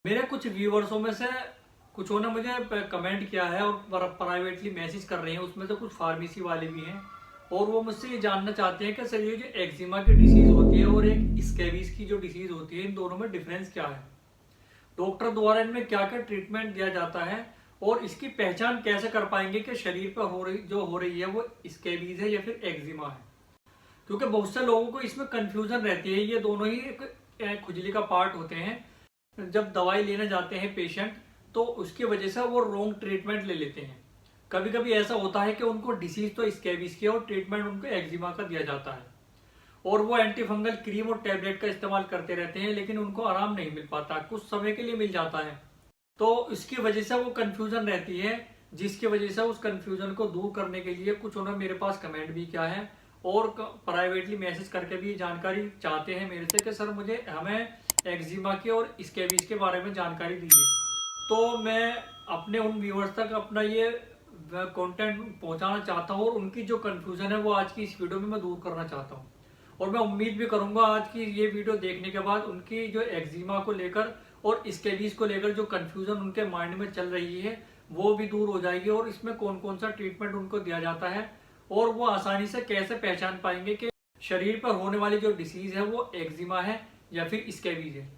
मेरे कुछ व्यूवर्सों में से कुछ ने मुझे कमेंट किया है और प्राइवेटली मैसेज कर रहे हैं। उसमें से कुछ फार्मेसी वाले भी हैं और वो मुझसे ये जानना चाहते हैं कि सर ये जो एक्जिमा की डिसीज होती है और एक स्कैबीज की जो डिसीज होती है, इन दोनों में डिफरेंस क्या है, डॉक्टर द्वारा इनमें क्या क्या ट्रीटमेंट दिया जाता है और इसकी पहचान कैसे कर पाएंगे कि शरीर पर हो रही है वो स्कैबीज है या फिर एक्जिमा है। क्योंकि बहुत से लोगों को इसमें कंफ्यूजन रहती है। ये दोनों ही एक खुजली का पार्ट होते हैं। जब दवाई लेने जाते हैं पेशेंट तो उसकी वजह से वो रॉन्ग ट्रीटमेंट ले लेते हैं। कभी कभी ऐसा होता है कि उनको डिसीज तो स्कैबीज की और ट्रीटमेंट उनको एक्जिमा का दिया जाता है और वो एंटी फंगल क्रीम और टैबलेट का इस्तेमाल करते रहते हैं, लेकिन उनको आराम नहीं मिल पाता। कुछ समय के लिए मिल जाता है तो इसकी वजह से वो कंफ्यूजन रहती है, जिसकी वजह से उस कंफ्यूजन को दूर करने के लिए कुछ उन्होंने मेरे पास कमेंट भी किया है और प्राइवेटली मैसेज करके भी जानकारी चाहते हैं मेरे से कि सर मुझे हमें एक्जिमा के और स्कैबीज के बारे में जानकारी दीजिए। तो मैं अपने उन व्यूअर्स तक अपना ये कंटेंट पहुंचाना चाहता हूँ और उनकी जो कंफ्यूजन है वो आज की इस वीडियो में मैं दूर करना चाहता हूँ। और मैं उम्मीद भी करूंगा आज की ये वीडियो देखने के बाद उनकी जो एक्जिमा को लेकर और स्कैबीज को लेकर जो कंफ्यूजन उनके माइंड में चल रही है वो भी दूर हो जाएगी और इसमें कौन कौन सा ट्रीटमेंट उनको दिया जाता है और वो आसानी से कैसे पहचान पाएंगे कि शरीर पर होने वाली जो डिसीज है वो एक्जिमा है या फिर स्कैबीज है।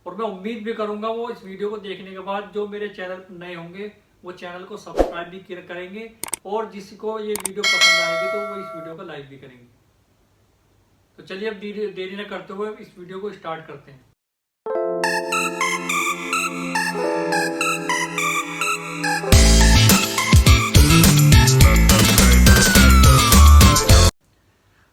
और मैं उम्मीद भी करूंगा वो इस वीडियो को देखने के बाद जो मेरे चैनल पर नए होंगे वो चैनल को सब्सक्राइब भी करेंगे और जिसको ये वीडियो पसंद आएगी तो वो इस वीडियो को लाइक भी करेंगे। तो चलिए अब देरी न करते हुए इस वीडियो को स्टार्ट करते हैं।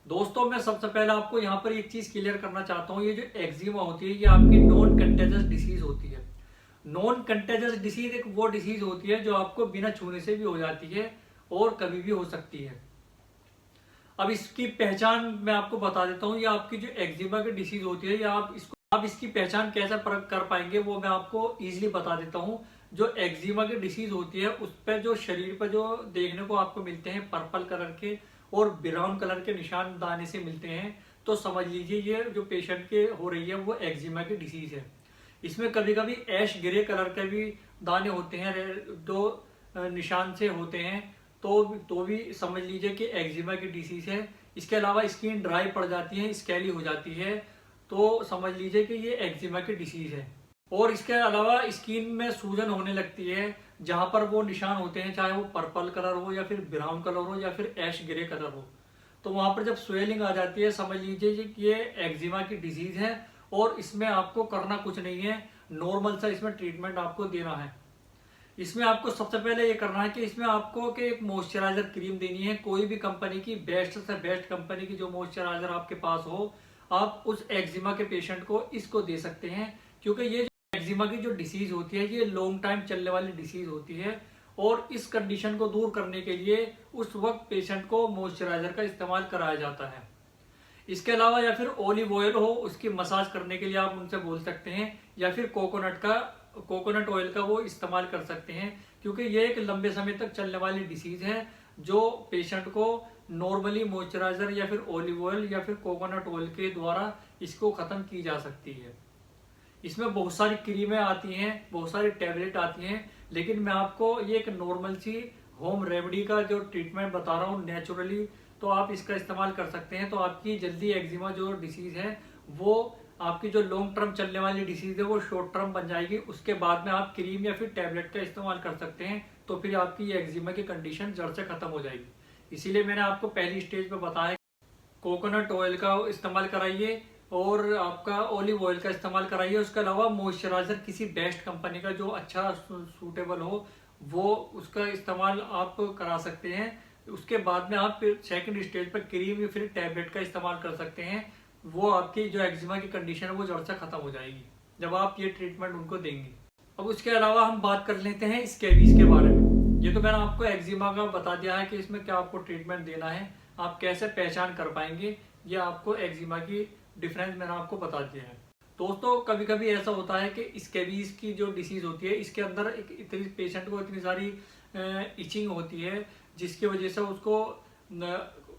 दोस्तों मैं सबसे पहले आपको यहाँ पर एक चीज क्लियर करना चाहता हूँ। ये जो एक्जिमा होती है ये आपकी नॉन कंटेजियस डिसीज होती है। नॉन कंटेजियस डिसीज एक वो डिसीज होती है जो आपको बिना छूने से भी हो जाती है और कभी भी हो सकती है। अब इसकी पहचान मैं आपको बता देता हूँ। ये आपकी जो एक्जिमा की डिसीज होती है या आप इसकी पहचान कैसे कर पाएंगे वो मैं आपको इजीली बता देता हूँ। जो एक्जिमा की डिसीज होती है उस पर जो शरीर पर जो देखने को आपको मिलते हैं पर्पल कलर के और ब्राउन कलर के निशान दाने से मिलते हैं, तो समझ लीजिए ये जो पेशेंट के हो रही है वो एक्जिमा की डिसीज है। इसमें कभी कभी ऐश ग्रे कलर के भी दाने होते हैं, दो निशान से होते हैं, तो भी समझ लीजिए कि एक्जिमा की डिसीज है। इसके अलावा स्किन ड्राई पड़ जाती है, स्कैली हो जाती है, तो समझ लीजिए कि ये एक्जिमा की डिसीज है। और इसके अलावा स्किन में सूजन होने लगती है जहां पर वो निशान होते हैं, चाहे वो पर्पल कलर हो या फिर ब्राउन कलर हो या फिर ऐश ग्रे कलर हो, तो वहां पर जब स्वेलिंग आ जाती है समझ लीजिए कि ये एक्जिमा की डिसीज है और इसमें आपको करना कुछ नहीं है, नॉर्मल सा इसमें ट्रीटमेंट आपको देना है। इसमें आपको सबसे पहले ये करना है कि इसमें आपको कि एक मॉइस्चराइजर क्रीम देनी है। कोई भी कंपनी की बेस्ट से बेस्ट कंपनी की जो मॉइस्चराइजर आपके पास हो आप उस एक्जिमा के पेशेंट को इसको दे सकते हैं, क्योंकि ये एक्जिमा की जो डिसीज होती है ये लॉन्ग टाइम चलने वाली डिसीज होती है और इस कंडीशन को दूर करने के लिए उस वक्त पेशेंट को मॉइस्चराइजर का इस्तेमाल कराया जाता है। इसके अलावा या फिर ऑलिव ऑयल हो उसकी मसाज करने के लिए आप उनसे बोल सकते हैं, या फिर कोकोनट ऑयल का वो इस्तेमाल कर सकते हैं, क्योंकि ये एक लंबे समय तक चलने वाली डिसीज है जो पेशेंट को नॉर्मली मॉइस्चराइजर या फिर ऑलिव ऑयल या फिर कोकोनट ऑयल के द्वारा इसको खत्म की जा सकती है। इसमें बहुत सारी क्रीमें आती हैं, बहुत सारी टैबलेट आती हैं, लेकिन मैं आपको ये एक नॉर्मल सी होम रेमेडी का जो ट्रीटमेंट बता रहा हूँ नेचुरली, तो आप इसका इस्तेमाल कर सकते हैं। तो आपकी जल्दी एक्जिमा जो डिसीज है वो आपकी जो लॉन्ग टर्म चलने वाली डिसीज है वो शॉर्ट टर्म बन जाएगी। उसके बाद में आप क्रीम या फिर टैबलेट का इस्तेमाल कर सकते हैं, तो फिर आपकी एक्जिमा की कंडीशन जड़ से खत्म हो जाएगी। इसीलिए मैंने आपको पहली स्टेज पे बताया कोकोनट ऑयल का इस्तेमाल कराइए और आपका ऑलिव ऑयल का इस्तेमाल कराइए। उसके अलावा मॉइस्चराइजर किसी बेस्ट कंपनी का जो अच्छा सूटेबल हो वो उसका इस्तेमाल आप करा सकते हैं। उसके बाद में आप सेकंड स्टेज पर क्रीम या फिर टैबलेट का इस्तेमाल कर सकते हैं। वो आपकी जो एक्जिमा की कंडीशन है वो जड़ से खत्म हो जाएगी जब आप ये ट्रीटमेंट उनको देंगे। अब उसके अलावा हम बात कर लेते हैं स्कैबीज के बारे में। ये तो मैंने आपको एक्जिमा का बता दिया है कि इसमें क्या आपको ट्रीटमेंट देना है, आप कैसे पहचान कर पाएंगे, ये आपको एक्जिमा की डिफरेंस मैंने आपको बता दिया है। दोस्तों कभी कभी ऐसा होता है कि स्कैबीज की जो डिसीज होती है इसके अंदर इतनी पेशेंट को इतनी सारी इचिंग होती है जिसकी वजह से उसको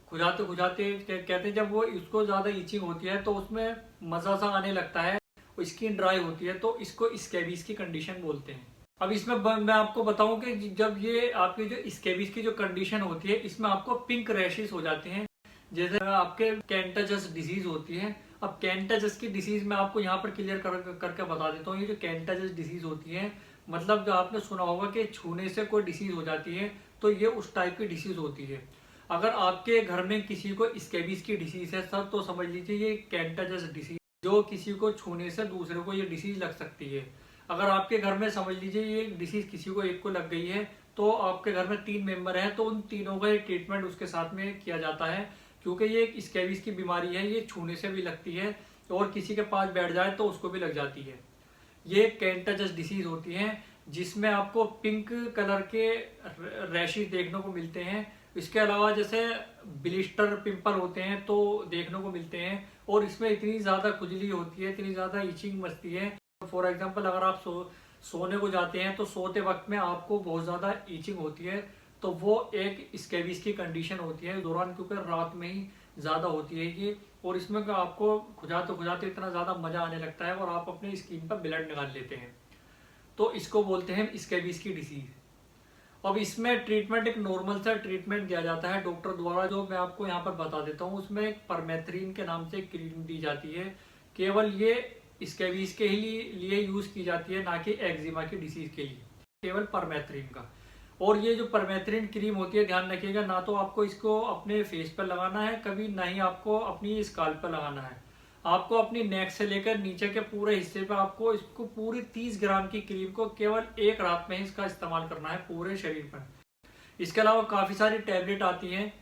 खुजाते खुजाते कहते हैं, जब वो उसको ज्यादा इचिंग होती है तो उसमें मजा सा आने लगता है स्किन ड्राई होती है, तो इसको स्कैबीज की कंडीशन बोलते हैं। अब इसमें मैं आपको बताऊं कि जब ये आपकी जो स्कैबीज की जो कंडीशन होती है, इसमें आपको पिंक रैशेस हो जाते हैं, जैसे आपके कैंटाजस डिसीज होती है। अब कैंटाजस की डिसीज मैं आपको यहाँ पर क्लियर करके बता देता हूँ। ये जो कैंटाजस डिसीज होती है, मतलब जो आपने सुना होगा कि छूने से कोई डिसीज हो जाती है, तो ये उस टाइप की डिसीज होती है। अगर आपके घर में किसी को स्कैबीज की डिसीज है सर, तो समझ लीजिए ये कैंटाजस डिसीज, जो किसी को छूने से दूसरे को ये डिसीज लग सकती है। अगर आपके घर में समझ लीजिए ये डिसीज किसी को एक को लग गई है, तो आपके घर में 3 मेंबर हैं, तो उन तीनों का ट्रीटमेंट उसके साथ में किया जाता है, क्योंकि ये एक स्कैबीज की बीमारी है, ये छूने से भी लगती है और किसी के पास बैठ जाए तो उसको भी लग जाती है। ये कैंटाजस डिसीज होती है, जिसमें आपको पिंक कलर के रैशेस देखने को मिलते हैं। इसके अलावा जैसे ब्लिस्टर पिंपल होते हैं तो देखने को मिलते हैं, और इसमें इतनी ज़्यादा खुजली होती है, इतनी ज़्यादा इचिंग मचती है। फॉर एग्जांपल अगर आप सोने को जाते हैं तो सोते वक्त में आपको बहुत ज़्यादा इचिंग होती है, तो वो एक स्कैबीज की कंडीशन होती है दौरान, क्योंकि रात में ही ज़्यादा होती है ये। और इसमें आपको खुजाते इतना ज़्यादा मज़ा आने लगता है और आप अपनी स्किन पर ब्लड निकाल लेते हैं, तो इसको बोलते हैं स्कैबीज की डिसीज। अब इसमें ट्रीटमेंट एक नॉर्मल सा ट्रीटमेंट दिया जाता है डॉक्टर द्वारा, जो मैं आपको यहाँ पर बता देता हूँ। उसमें एक परमेथ्रिन के नाम से एक क्रीम दी जाती है, केवल ये स्कैबीज के ही लिए यूज की जाती है, ना कि एक्जिमा की डिसीज के लिए, केवल परमेथ्रिन का। और ये जो परमेथ्रिन क्रीम होती है, ध्यान रखिएगा, ना तो आपको इसको अपने फेस पर लगाना है कभी, ना ही आपको अपनी स्काल्प पर लगाना है। आपको अपनी नेक से लेकर नीचे के पूरे हिस्से पे आपको इसको पूरी 30 ग्राम की क्रीम को केवल एक रात में ही इसका इस्तेमाल करना है पूरे शरीर पर। इसके अलावा काफ़ी सारी टैबलेट आती हैं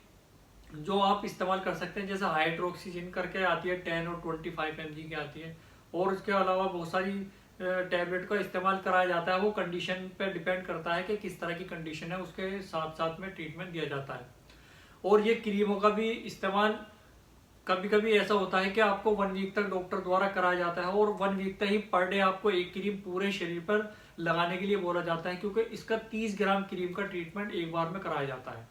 जो आप इस्तेमाल कर सकते हैं, जैसे हाइड्रोक्सीजिन करके आती है, 10 और 25 mg की आती है। और उसके अलावा बहुत सारी टैबलेट का इस्तेमाल कराया जाता है, वो कंडीशन पे डिपेंड करता है कि किस तरह की कंडीशन है, उसके साथ साथ में ट्रीटमेंट दिया जाता है। और ये क्रीमों का भी इस्तेमाल कभी कभी ऐसा होता है कि आपको 1 वीक तक डॉक्टर द्वारा कराया जाता है, और 1 वीक तक ही पर डे आपको एक क्रीम पूरे शरीर पर लगाने के लिए बोला जाता है, क्योंकि इसका 30 ग्राम क्रीम का ट्रीटमेंट एक बार में कराया जाता है।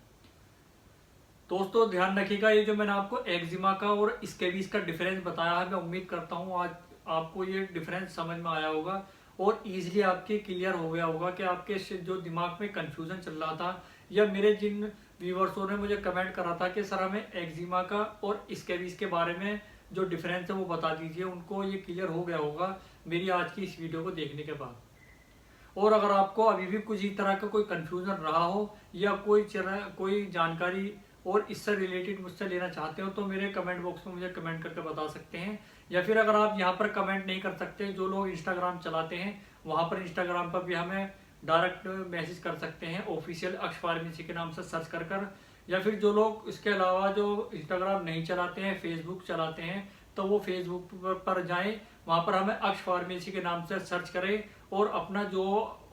दोस्तों ध्यान रखिएगा, ये जो मैंने आपको एक्जिमा का और स्कैबीज का डिफरेंस बताया है, मैं उम्मीद करता हूँ आज आपको ये डिफरेंस समझ में आया होगा और इजीली आपके क्लियर हो गया होगा कि आपके जो दिमाग में कंफ्यूजन चल रहा था, या मेरे जिन व्यूवर्सों ने मुझे कमेंट करा था कि सर हमें एक्जिमा का और स्कैबीज के बारे में जो डिफरेंस है वो बता दीजिए, उनको ये क्लियर हो गया होगा मेरी आज की इस वीडियो को देखने के बाद। और अगर आपको अभी भी कुछ इस तरह का कोई कंफ्यूजन रहा हो, या कोई जानकारी और इससे रिलेटेड मुझसे लेना चाहते हो, तो मेरे कमेंट बॉक्स में मुझे कमेंट करके बता सकते हैं। या फिर अगर आप यहाँ पर कमेंट नहीं कर सकते, जो लोग इंस्टाग्राम चलाते हैं वहाँ पर इंस्टाग्राम पर भी हमें डायरेक्ट मैसेज कर सकते हैं, ऑफिशियल अक्ष फार्मेसी के नाम से सर्च कर। या फिर जो लोग इसके अलावा जो इंस्टाग्राम नहीं चलाते हैं, फेसबुक चलाते हैं, तो वो फेसबुक पर जाएं, वहाँ पर हमें अक्ष फार्मेसी के नाम से सर्च करें, और अपना जो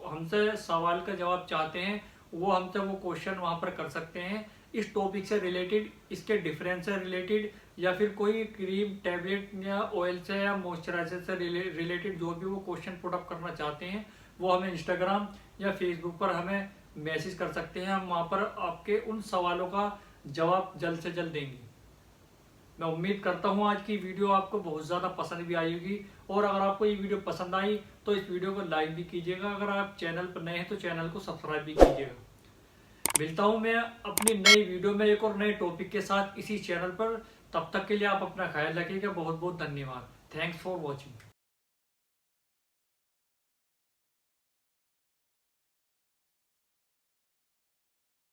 हमसे सवाल का जवाब चाहते हैं वो हमसे वो क्वेश्चन वहाँ पर कर सकते हैं, इस टॉपिक से रिलेटेड, इसके डिफरेंस से रिलेटेड, या फिर कोई क्रीम, टैबलेट या ऑयल से या मॉइस्चराइजर से रिलेटेड जो भी वो क्वेश्चन पुट अप करना चाहते हैं, वो हमें इंस्टाग्राम या फेसबुक पर हमें मैसेज कर सकते हैं। हम वहाँ पर आपके उन सवालों का जवाब जल्द से जल्द देंगे। मैं उम्मीद करता हूँ आज की वीडियो आपको बहुत ज़्यादा पसंद भी आई होगी, और अगर आपको ये वीडियो पसंद आई तो इस वीडियो को लाइक भी कीजिएगा। अगर आप चैनल पर नए हैं तो चैनल को सब्सक्राइब भी कीजिएगा। मिलता हूँ मैं अपनी नई वीडियो में एक और नए टॉपिक के साथ इसी चैनल पर। तब तक के लिए आप अपना ख्याल रखिएगा। बहुत बहुत धन्यवाद। Thanks for watching.